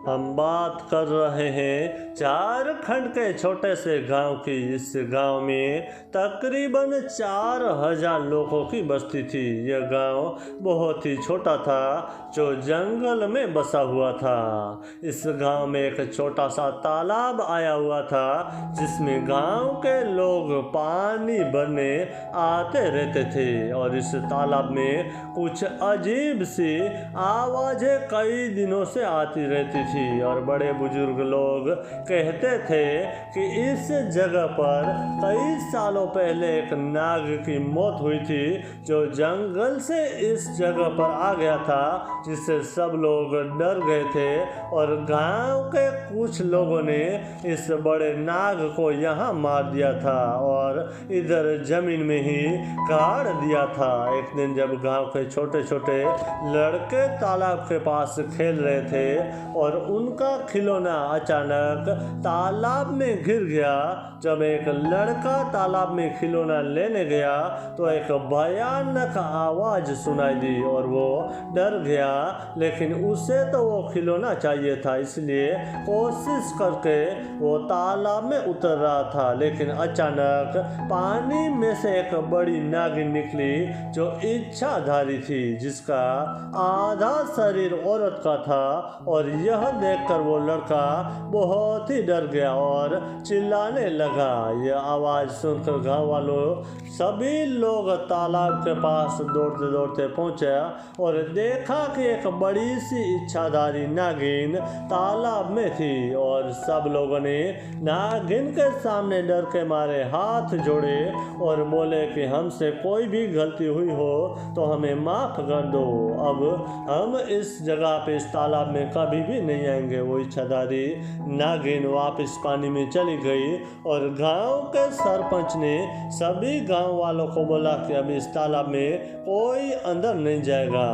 हम बात कर रहे हैं झारखंड के छोटे से गांव की। इस गांव में तकरीबन 4000 लोगों की बस्ती थी। यह गांव बहुत ही छोटा था जो जंगल में बसा हुआ था। इस गांव में एक छोटा सा तालाब आया हुआ था जिसमें गांव के लोग पानी भरने आते रहते थे। और इस तालाब में कुछ अजीब सी आवाज़ें कई दिनों से आती रहती थी। और बड़े बुजुर्ग लोग कहते थे कि इस जगह पर कई सालों पहले एक नाग की मौत हुई थी जो जंगल से इस जगह पर आ गया था, जिससे सब लोग डर गए थे। और गांव के कुछ लोगों ने इस बड़े नाग को यहाँ मार दिया था और इधर जमीन में ही गाड़ दिया था। एक दिन जब गांव के छोटे छोटे लड़के तालाब के पास खेल रहे थे और उनका खिलौना अचानक तालाब में गिर गया। जब एक लड़का तालाब में खिलौना लेने गया तो एक भयानक आवाज़ सुनाई दी और वो डर गया, लेकिन उसे तो वो खिलौना चाहिए था, इसलिए कोशिश करके वो तालाब में उतर रहा था। लेकिन अचानक पानी में से एक बड़ी नागिन निकली जो इच्छाधारी थी, जिसका आधा शरीर औरत का था। और यह देखकर वो लड़का बहुत ही डर गया और चिल्लाने लगा। यह आवाज़ सुनकर गांव वालों सभी लोग तालाब के पास दौड़ते दौड़ते पहुंचे और देखा कि एक बड़ी सी इच्छाधारी नागिन तालाब में थी। और सब लोगों ने नागिन के सामने डर के मारे हाथ जोड़े और बोले कि हमसे कोई भी गलती हुई हो तो हमें माफ़ कर दो। अब हम इस जगह पे इस तालाब में कभी भी नहीं आएंगे। वो इच्छाधारी नागिन वापस पानी में चली गई और गांव के सरपंच ने सभी गांव वालों को बोला कि अब इस तालाब में कोई अंदर नहीं जाएगा।